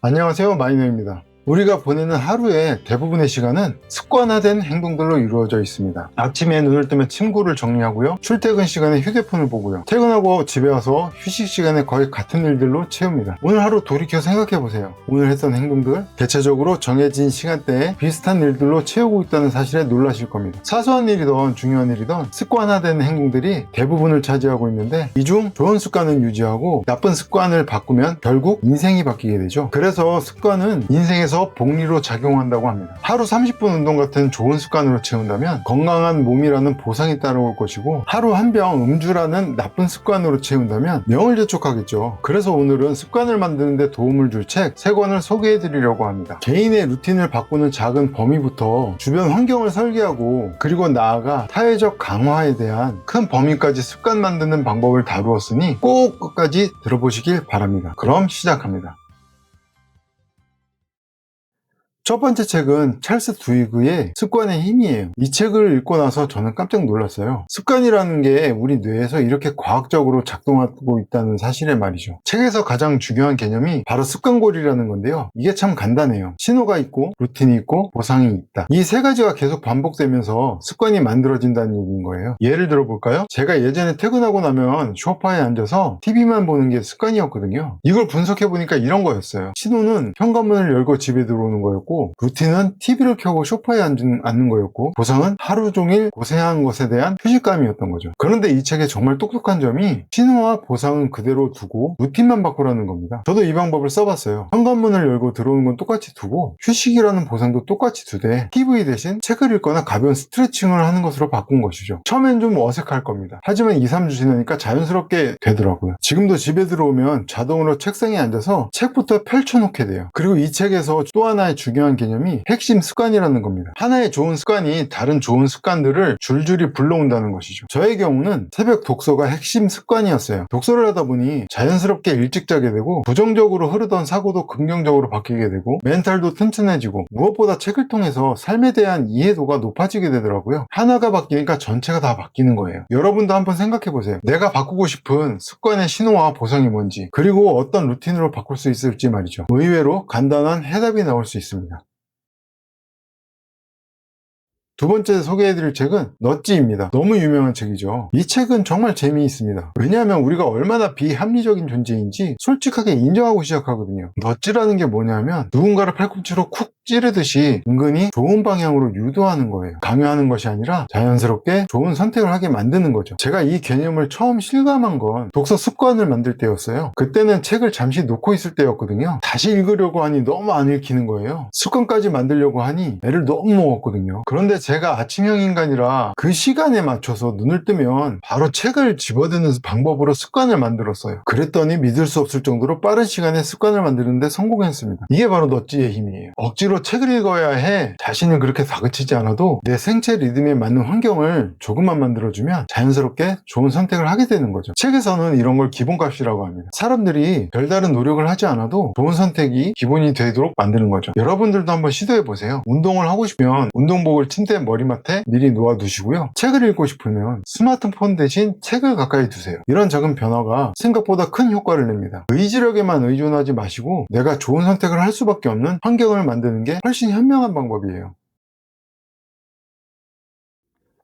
안녕하세요, 마이너입니다. 우리가 보내는 하루의 대부분의 시간은 습관화된 행동들로 이루어져 있습니다. 아침에 눈을 뜨면 침구를 정리하고요, 출퇴근 시간에 휴대폰을 보고요, 퇴근하고 집에 와서 휴식 시간에 거의 같은 일들로 채웁니다. 오늘 하루 돌이켜 생각해보세요. 오늘 했던 행동들, 대체적으로 정해진 시간대에 비슷한 일들로 채우고 있다는 사실에 놀라실 겁니다. 사소한 일이든 중요한 일이든 습관화된 행동들이 대부분을 차지하고 있는데, 이 중 좋은 습관은 유지하고 나쁜 습관을 바꾸면 결국 인생이 바뀌게 되죠. 그래서 습관은 인생에서 복리로 작용한다고 합니다. 하루 30분 운동 같은 좋은 습관으로 채운다면 건강한 몸이라는 보상이 따라올 것이고, 하루 한 병 음주라는 나쁜 습관으로 채운다면 명을재촉하겠죠. 그래서 오늘은 습관을 만드는 데 도움을 줄 책 3권을 소개해 드리려고 합니다. 개인의 루틴을 바꾸는 작은 범위부터 주변 환경을 설계하고, 그리고 나아가 사회적 강화에 대한 큰 범위까지 습관 만드는 방법을 다루었으니 꼭 끝까지 들어보시길 바랍니다. 그럼 시작합니다. 첫 번째 책은 찰스 두이그의 습관의 힘이에요. 이 책을 읽고 나서 저는 깜짝 놀랐어요. 습관이라는 게 우리 뇌에서 이렇게 과학적으로 작동하고 있다는 사실에 말이죠. 책에서 가장 중요한 개념이 바로 습관고리라는 건데요. 이게 참 간단해요. 신호가 있고 루틴이 있고 보상이 있다. 이 세 가지가 계속 반복되면서 습관이 만들어진다는 얘기인 거예요. 예를 들어 볼까요? 제가 예전에 퇴근하고 나면 소파에 앉아서 TV만 보는 게 습관이었거든요. 이걸 분석해 보니까 이런 거였어요. 신호는 현관문을 열고 집에 들어오는 거였고, 루틴은 TV를 켜고 소파에 앉는 거였고, 보상은 하루 종일 고생한 것에 대한 휴식감이었던 거죠. 그런데 이 책의 정말 똑똑한 점이 신호와 보상은 그대로 두고 루틴만 바꾸라는 겁니다. 저도 이 방법을 써봤어요. 현관문을 열고 들어오는 건 똑같이 두고 휴식이라는 보상도 똑같이 두되 TV 대신 책을 읽거나 가벼운 스트레칭을 하는 것으로 바꾼 것이죠. 처음엔 좀 어색할 겁니다. 하지만 2-3주 지나니까 자연스럽게 되더라고요. 지금도 집에 들어오면 자동으로 책상에 앉아서 책부터 펼쳐놓게 돼요. 그리고 이 책에서 또 하나의 중요한 개념이 핵심 습관이라는 겁니다. 하나의 좋은 습관이 다른 좋은 습관들을 줄줄이 불러온다는 것이죠. 저의 경우는 새벽 독서가 핵심 습관이었어요. 독서를 하다 보니 자연스럽게 일찍 자게 되고, 부정적으로 흐르던 사고도 긍정적으로 바뀌게 되고, 멘탈도 튼튼해지고, 무엇보다 책을 통해서 삶에 대한 이해도가 높아지게 되더라고요. 하나가 바뀌니까 전체가 다 바뀌는 거예요. 여러분도 한번 생각해 보세요. 내가 바꾸고 싶은 습관의 신호와 보상이 뭔지, 그리고 어떤 루틴으로 바꿀 수 있을지 말이죠. 의외로 간단한 해답이 나올 수 있습니다. 두 번째 소개해드릴 책은 넛지입니다. 너무 유명한 책이죠. 이 책은 정말 재미있습니다. 왜냐하면 우리가 얼마나 비합리적인 존재인지 솔직하게 인정하고 시작하거든요. 넛지라는 게 뭐냐면 누군가를 팔꿈치로 쿡 찌르듯이 은근히 좋은 방향으로 유도하는 거예요. 강요하는 것이 아니라 자연스럽게 좋은 선택을 하게 만드는 거죠. 제가 이 개념을 처음 실감한 건 독서 습관을 만들 때였어요. 그때는 책을 잠시 놓고 있을 때였거든요. 다시 읽으려고 하니 너무 안 읽히는 거예요. 습관까지 만들려고 하니 애를 너무 먹었거든요. 그런데 제가 아침형 인간이라 그 시간에 맞춰서 눈을 뜨면 바로 책을 집어드는 방법으로 습관을 만들었어요. 그랬더니 믿을 수 없을 정도로 빠른 시간에 습관을 만드는데 성공했습니다. 이게 바로 넛지의 힘이에요. 억지로 책을 읽어야 해 자신을 그렇게 다그치지 않아도 내 생체 리듬에 맞는 환경을 조금만 만들어주면 자연스럽게 좋은 선택을 하게 되는 거죠. 책에서는 이런 걸 기본값이라고 합니다. 사람들이 별다른 노력을 하지 않아도 좋은 선택이 기본이 되도록 만드는 거죠. 여러분들도 한번 시도해보세요. 운동을 하고 싶으면 운동복을 침대 머리맡에 미리 놓아두시고요. 책을 읽고 싶으면 스마트폰 대신 책을 가까이 두세요. 이런 작은 변화가 생각보다 큰 효과를 냅니다. 의지력에만 의존하지 마시고 내가 좋은 선택을 할 수밖에 없는 환경을 만드는 게 훨씬 현명한 방법이에요.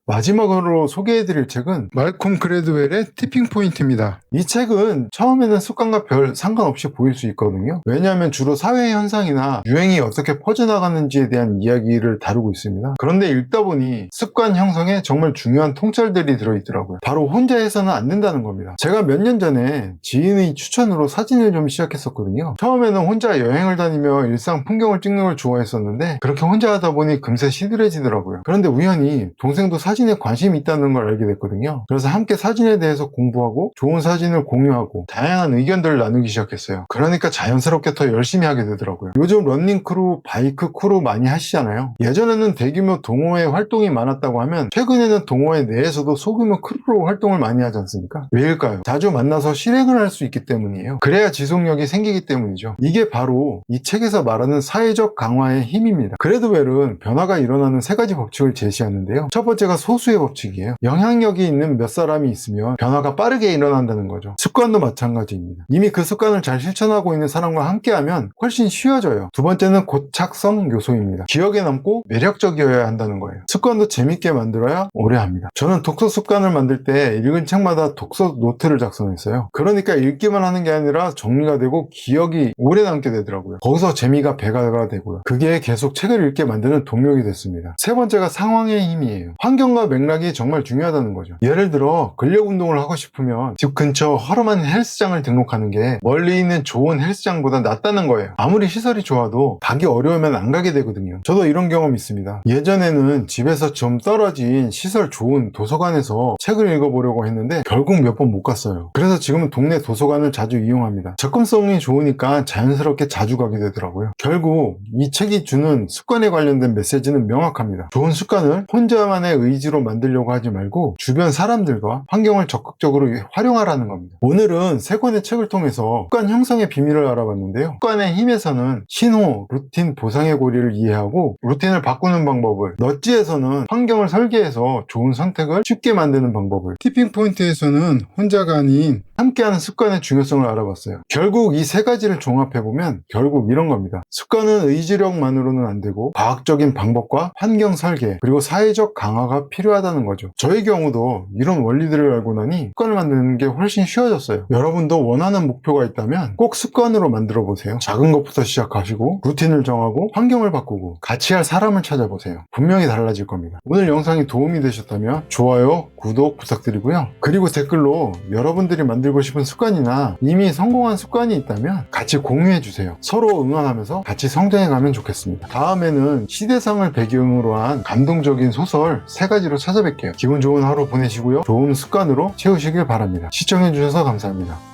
마지막으로 소개해드릴 책은 말콤 그레드웰의 티핑 포인트입니다. 이 책은 처음에는 습관과 별 상관없이 보일 수 있거든요. 왜냐하면 주로 사회 현상이나 유행이 어떻게 퍼져나가는지에 대한 이야기를 다루고 있습니다. 그런데 읽다 보니 습관 형성에 정말 중요한 통찰들이 들어있더라고요. 바로 혼자 해서는 안 된다는 겁니다. 제가 몇 년 전에 지인의 추천으로 사진을 좀 시작했었거든요. 처음에는 혼자 여행을 다니며 일상 풍경을 찍는 걸 좋아했었는데, 그렇게 혼자 하다 보니 금세 시들해지더라고요. 그런데 우연히 동생도 사진에 관심이 있다는 걸 알게 됐거든요. 그래서 함께 사진에 대해서 공부하고 좋은 사진을 공유하고 다양한 의견들을 나누기 시작했어요. 그러니까 자연스럽게 더 열심히 하게 되더라고요. 요즘 러닝 크루, 바이크 크루 많이 하시잖아요. 예전에는 대규모 동호회 활동이 많았다고 하면 최근에는 동호회 내에서도 소규모 크루로 활동을 많이 하지 않습니까? 왜일까요? 자주 만나서 실행을 할 수 있기 때문이에요. 그래야 지속력이 생기기 때문이죠. 이게 바로 이 책에서 말하는 사회적 강화의 힘입니다. 그레드웰은 변화가 일어나는 3가지 법칙을 제시하는데요. 첫 번째가 소수의 법칙이에요. 영향력이 있는 몇 사람이 있으면 변화가 빠르게 일어난다는 거죠. 습관도 마찬가지입니다. 이미 그 습관을 잘 실천하고 있는 사람과 함께하면 훨씬 쉬워져요. 두 번째는 고착성 요소입니다. 기억에 남고 매력적이어야 한다는 거예요. 습관도 재밌게 만들어야 오래 합니다. 저는 독서 습관을 만들 때 읽은 책마다 독서 노트를 작성했어요. 그러니까 읽기만 하는 게 아니라 정리가 되고 기억이 오래 남게 되더라고요. 거기서 재미가 배가 되고요. 그게 계속 책을 읽게 만드는 동력이 됐습니다. 세 번째가 상황의 힘이에요. 환경과 맥락이 정말 중요하다는 거죠. 예를 들어 근력 운동을 하고 싶으면 집 근처 허름한 헬스장을 등록하는 게 멀리 있는 좋은 헬스장보다 낫다는 거예요. 아무리 시설이 좋아도 가기 어려우면 안 가게 되거든요. 저도 이런 경험이 있습니다. 예전에는 집에서 좀 떨어진 시설 좋은 도서관에서 책을 읽어보려고 했는데 결국 몇 번 못 갔어요. 그래서 지금은 동네 도서관을 자주 이용합니다. 접근성이 좋으니까 자연스럽게 자주 가게 되더라고요. 결국 이 책이 주는 습관에 관련된 메시지는 명확합니다. 좋은 습관을 혼자만의 의지로 만들려고 하지 말고 주변 사람들과 환경을 적극적으로 활용하라는 겁니다. 오늘은 세 권의 책을 통해서 습관 형성의 비밀을 알아봤는데요. 습관의 힘에서는 신호, 루틴, 보상의 고리를 이해하고 루틴을 바꾸는 방법을, 넛지에서는 환경을 설계해서 좋은 선택을 쉽게 만드는 방법을, 티핑포인트에서는 혼자가 아닌 함께하는 습관의 중요성을 알아봤어요. 결국 이 세 가지를 종합해보면 결국 이런 겁니다. 습관은 의지력만으로는 안 되고 과학적인 방법과 환경 설계 그리고 사회적 강화가 필요하다는 거죠. 저의 경우도 이런 원리들을 알고 나니 습관을 만드는 게 훨씬 쉬워졌어요. 여러분도 원하는 목표가 있다면 꼭 습관으로 만들어 보세요. 작은 것부터 시작하시고 루틴을 정하고 환경을 바꾸고 같이 할 사람을 찾아보세요. 분명히 달라질 겁니다. 오늘 영상이 도움이 되셨다면 좋아요, 구독 부탁드리고요. 그리고 댓글로 여러분들이 만들고 싶은 습관이나 이미 성공한 습관이 있다면 같이 공유해 주세요. 서로 응원하면서 같이 성장해 가면 좋겠습니다. 다음에는 시대상을 배경으로 한 감동적인 소설 3가지로 찾아뵐게요. 기분 좋은 하루 보내시고요. 좋은 습관으로 채우시길 바랍니다. 시청해 주셔서 감사합니다.